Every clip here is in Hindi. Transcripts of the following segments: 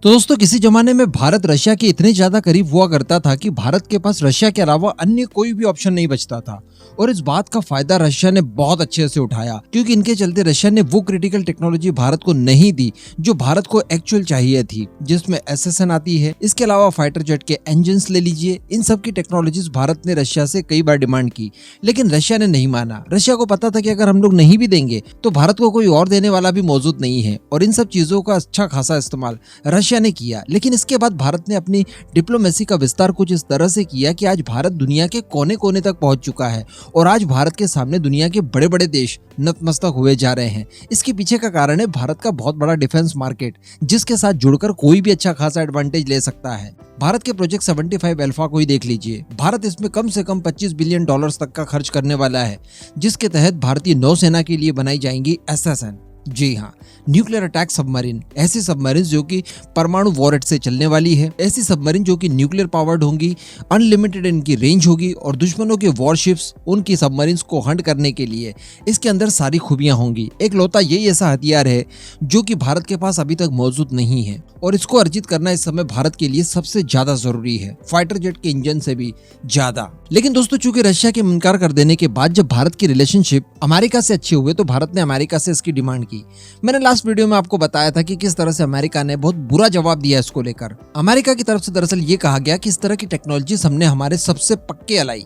तो दोस्तों किसी जमाने में भारत रशिया के इतने ज्यादा करीब हुआ करता था कि भारत के पास रशिया के अलावा अन्य कोई भी ऑप्शन नहीं बचता था। और इस बात का फायदा रशिया ने बहुत अच्छे से उठाया, क्योंकि इनके चलते रशिया ने वो क्रिटिकल टेक्नोलॉजी भारत को नहीं दी जो भारत को एक्चुअल चाहिए थी, जिसमें एसएसएन आती है। इसके अलावा फाइटर जेट के इंजन ले लीजिए, इन सब की टेक्नोलॉजीज भारत ने रशिया से कई बार डिमांड की, लेकिन रशिया ने नहीं माना। रशिया को पता था कि अगर हम लोग नहीं भी देंगे तो भारत को कोई और देने वाला भी मौजूद नहीं है, और इन सब चीजों का अच्छा खासा इस्तेमाल रशिया ने किया। लेकिन इसके बाद भारत ने अपनी डिप्लोमेसी का विस्तार कुछ इस तरह से किया कि आज भारत दुनिया के कोने कोने तक पहुंच चुका है, और आज भारत के सामने दुनिया के बड़े बड़े देश नतमस्तक हुए जा रहे हैं। इसके पीछे का कारण है भारत का बहुत बड़ा डिफेंस मार्केट, जिसके साथ जुड़कर कोई भी अच्छा खासा एडवांटेज ले सकता है। भारत के प्रोजेक्ट 75 अल्फा को ही देख लीजिए। भारत इसमें कम से कम $25 बिलियन तक का खर्च करने वाला है, जिसके तहत भारतीय नौसेना के लिए बनाई जाएंगी एसएसएन। जी हाँ, न्यूक्लियर अटैक सबमरीन। ऐसी सबमरीन जो कि परमाणु वॉरेट से चलने वाली है, ऐसी सबमरीन जो कि न्यूक्लियर पावर्ड होंगी, अनलिमिटेड इनकी रेंज होगी, और दुश्मनों के वॉरशिप्स उनकी सबमरीन्स को हंट करने के लिए इसके अंदर सारी खूबियां होंगी। एक लौता यही ऐसा हथियार है जो कि भारत के पास अभी तक मौजूद नहीं है, और इसको अर्जित करना इस समय भारत के लिए सबसे ज्यादा जरूरी है, फाइटर जेट के इंजन से भी ज्यादा। लेकिन दोस्तों, चूंकि रशिया के इनकार कर देने के बाद जब भारत की रिलेशनशिप अमेरिका से अच्छे हुए तो भारत ने अमेरिका से इसकी डिमांड की। मैंने लास्ट वीडियो में आपको बताया था कि किस तरह से अमेरिका ने बहुत बुरा जवाब दिया इसको लेकर। अमेरिका की तरफ से दरअसल ये कहा गया कि इस तरह की टेक्नोलॉजी हमने हमारे सबसे पक्के अलाई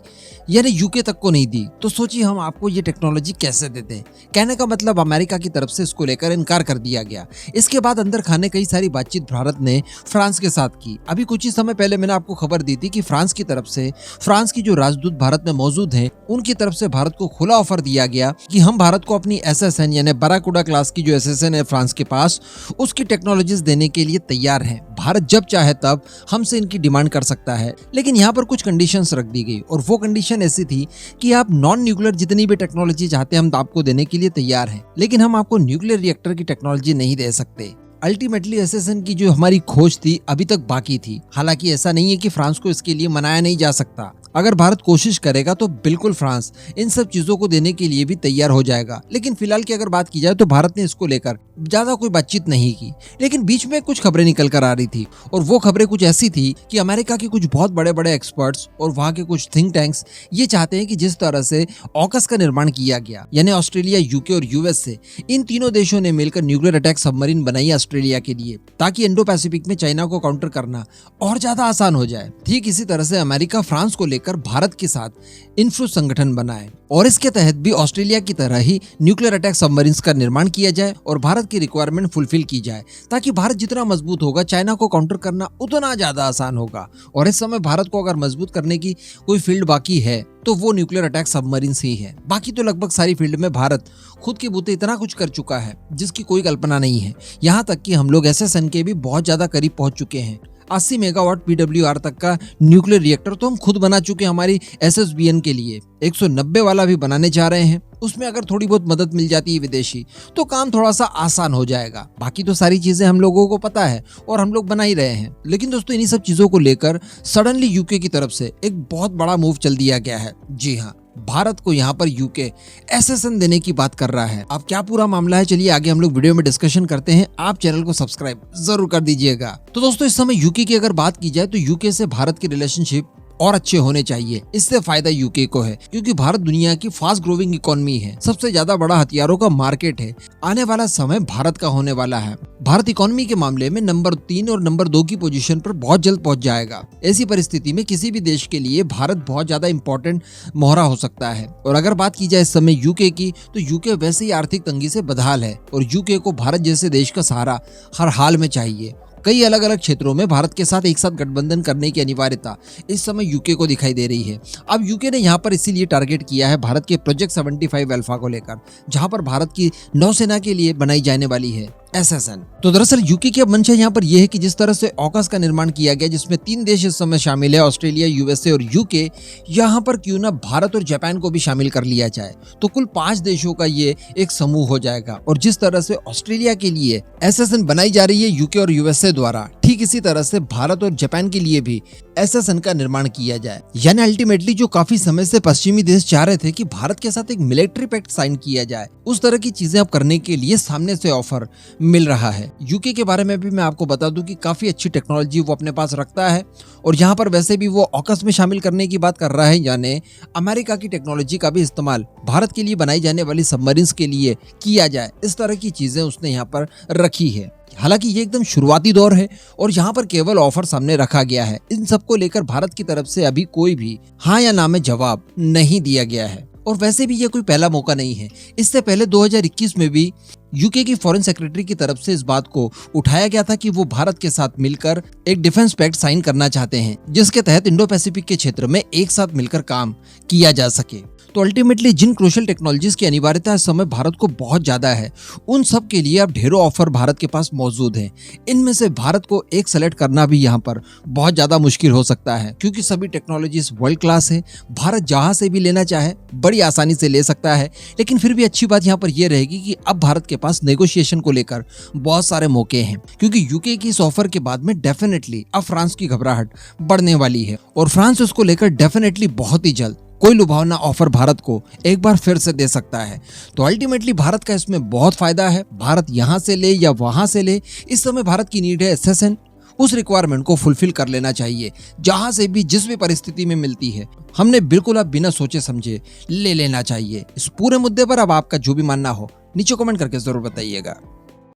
यानी यूके तक को नहीं दी, तो सोचिए हम आपको ये टेक्नोलॉजी कैसे देते हैं। कहने का मतलब अमेरिका की तरफ से इसको लेकर इनकार कर दिया गया। इसके बाद अंदर खाने कई सारी बातचीत भारत ने फ्रांस के साथ की। अभी कुछ ही समय पहले मैंने आपको खबर दी थी कि फ्रांस की तरफ से, फ्रांस की जो राजदूत भारत में मौजूद हैं, उनकी तरफ से भारत को खुला ऑफर दिया गया कि हम भारत को अपनी एसएसएन यानी बराकुडा क्लास की जो एसएसएन है फ्रांस के पास, उसकी टेक्नोलॉजीज देने के लिए तैयार हैं। भारत जब चाहे तब हमसे इनकी डिमांड कर सकता है, लेकिन यहाँ पर कुछ कंडीशंस रख दी गई, और वो कंडीशन ऐसी थी कि आप नॉन न्यूक्लियर जितनी भी टेक्नोलॉजी चाहते हैं हम आपको देने के लिए तैयार हैं, लेकिन हम आपको न्यूक्लियर रिएक्टर की टेक्नोलॉजी नहीं दे सकते। अल्टीमेटली एसएसएन की जो हमारी खोज थी अभी तक बाकी थी। हालांकि ऐसा नहीं है कि फ्रांस को इसके लिए मनाया नहीं जा सकता। अगर भारत कोशिश करेगा तो बिल्कुल फ्रांस इन सब चीजों को देने के लिए भी तैयार हो जाएगा। लेकिन फिलहाल की अगर बात की जाए तो भारत ने इसको लेकर ज्यादा कोई बातचीत नहीं की। लेकिन बीच में कुछ खबरें निकल कर आ रही थी, और वो खबरें कुछ ऐसी थी कि अमेरिका के कुछ बहुत बड़े बड़े एक्सपर्ट्स और वहाँ के कुछ थिंक टैंक्स ये चाहते हैं कि जिस तरह से ऑकस का निर्माण किया गया, यानी ऑस्ट्रेलिया, यूके और यूएस से, इन तीनों देशों ने मिलकर न्यूक्लियर अटैक सबमरीन बनाई ऑस्ट्रेलिया के लिए, ताकि इंडो पैसिफिक में चाइना को काउंटर करना और ज्यादा आसान हो जाए। ठीक इसी तरह से अमेरिका फ्रांस को लेकर भारत के साथ इन्फ्लू संगठन बनाए, और इसके तहत भी ऑस्ट्रेलिया की तरह ही न्यूक्लियर अटैक सबमरीन्स का निर्माण किया जाए और भारत की रिक्वायरमेंट फुलफिल की जाए, ताकि भारत जितना मजबूत होगा चाइना को काउंटर करना उतना ज्यादा आसान होगा। और इस समय भारत को अगर मजबूत करने की कोई फील्ड बाकी है तो वो न्यूक्लियर अटैक सबमरीन्स ही है। बाकी तो लगभग सारी फील्ड में भारत खुद के बूते इतना कुछ कर चुका है जिसकी कोई कल्पना नहीं है। यहाँ तक कि हम लोग एसएसएन के भी बहुत ज्यादा करीब पहुंच चुके हैं। 80 मेगावाट PWR तक का न्यूक्लियर रिएक्टर तो हम खुद बना चुके हैं हमारी SSBN के लिए। 190 वाला भी बनाने जा रहे हैं। उसमें अगर थोड़ी बहुत मदद मिल जाती है विदेशी तो काम थोड़ा सा आसान हो जाएगा। बाकी तो सारी चीजें हम लोगों को पता है और हम लोग बना ही रहे हैं। लेकिन दोस्तों, इन्हीं सब चीजों को लेकर सडनली यूके की तरफ से एक बहुत बड़ा मूव चल दिया गया है। जी हाँ, भारत को यहाँ पर यूके एसएसएन देने की बात कर रहा है। अब क्या पूरा मामला है, चलिए आगे हम लोग वीडियो में डिस्कशन करते हैं। आप चैनल को सब्सक्राइब जरूर कर दीजिएगा। तो दोस्तों, इस समय यूके की अगर बात की जाए तो यूके से भारत की रिलेशनशिप और अच्छे होने चाहिए। इससे फायदा यूके को है, क्योंकि भारत दुनिया की फास्ट ग्रोइंग इकोनॉमी है, सबसे ज्यादा बड़ा हथियारों का मार्केट है। आने वाला समय भारत का होने वाला है। भारत इकोनॉमी के मामले में नंबर 3 और नंबर 2 की पोजीशन पर बहुत जल्द पहुंच जाएगा। ऐसी परिस्थिति में किसी भी देश के लिए भारत बहुत ज्यादा इंपॉर्टेंट मोहरा हो सकता है। और अगर बात की जाए इस समय यूके की, तो यूके वैसे ही आर्थिक तंगी से बदहाल है, और यूके को भारत जैसे देश का सहारा हर हाल में चाहिए। कई अलग अलग क्षेत्रों में भारत के साथ एक साथ गठबंधन करने की अनिवार्यता इस समय यूके को दिखाई दे रही है। अब यूके ने यहाँ पर इसीलिए टारगेट किया है भारत के प्रोजेक्ट 75 अल्फा को लेकर, जहाँ पर भारत की नौसेना के लिए बनाई जाने वाली है एसएसएन। तो दरअसल यूके की अब मंशा यहाँ पर यह है कि जिस तरह से ऑकस का निर्माण किया गया, जिसमें 3 देश इस समय शामिल है, ऑस्ट्रेलिया, यूएसए और यूके, यहाँ पर क्यों ना भारत और जापान को भी शामिल कर लिया जाए, तो कुल 5 देशों का ये एक समूह हो जाएगा। और जिस तरह से ऑस्ट्रेलिया के लिए एसएसएन बनाई जा रही है यूके और यूएसए द्वारा, ठीक किसी तरह से भारत और जापान के लिए भी एसएसएन का निर्माण किया जाए। यानी अल्टीमेटली जो काफी समय से पश्चिमी देश चाह रहे थे कि भारत के साथ एक मिलिट्री पैक्ट साइन किया जाए, उस तरह की चीजें अब करने के लिए सामने से ऑफर मिल रहा है। यूके के बारे में भी मैं आपको बता दूं कि काफी अच्छी टेक्नोलॉजी वो अपने पास रखता है और यहाँ पर वैसे भी वो ऑकस में शामिल करने की बात कर रहा है, यानी अमेरिका की टेक्नोलॉजी का भी इस्तेमाल भारत के लिए बनाई जाने वाली सबमरीन्स के लिए किया जाए। इस तरह की चीजें उसने यहाँ पर रखी है। हालांकि ये एकदम शुरुआती दौर है और यहाँ पर केवल ऑफर सामने रखा गया है। इन सबको लेकर भारत की तरफ से अभी कोई भी हाँ या ना में जवाब नहीं दिया गया है। और वैसे भी ये कोई पहला मौका नहीं है। इससे पहले 2021 में भी यूके की फॉरेन सेक्रेटरी की तरफ से इस बात को उठाया गया था कि वो भारत के साथ मिलकर एक डिफेंस पैक्ट साइन करना चाहते हैं, जिसके तहत इंडो पैसिफिक के क्षेत्र में एक साथ मिलकर काम किया जा सके। तो अल्टीमेटली जिन क्रूशियल टेक्नोलॉजीज की अनिवार्यता इस समय भारत को बहुत ज्यादा है, उन सब के लिए अब ढेरों ऑफर भारत के पास मौजूद हैं। इनमें से भारत को एक सेलेक्ट करना भी यहाँ पर बहुत ज्यादा मुश्किल हो सकता है, क्योंकि सभी टेक्नोलॉजीज वर्ल्ड क्लास है। भारत जहां से भी लेना चाहे बड़ी आसानी से ले सकता है। लेकिन फिर भी अच्छी बात यहाँ पर यह रहेगी कि अब भारत के पास नेगोशिएशन को लेकर बहुत सारे मौके हैं, क्योंकि यूके की इस ऑफर के बाद में डेफिनेटली अब फ्रांस की घबराहट बढ़ने वाली है और फ्रांस उसको लेकर डेफिनेटली बहुत ही जल्द कोई लुभावना ऑफर भारत को एक बार फिर से दे सकता है। तो अल्टीमेटली भारत का इसमें बहुत फायदा है। भारत यहाँ से ले या वहां से ले, इस समय भारत की नीड है एसएसएन। उस रिक्वायरमेंट को फुलफिल कर लेना चाहिए, जहां से भी जिस भी परिस्थिति में मिलती है हमने बिल्कुल अब बिना सोचे समझे ले लेना चाहिए। इस पूरे मुद्दे पर अब आपका जो भी मानना हो नीचे कमेंट करके जरूर बताइएगा।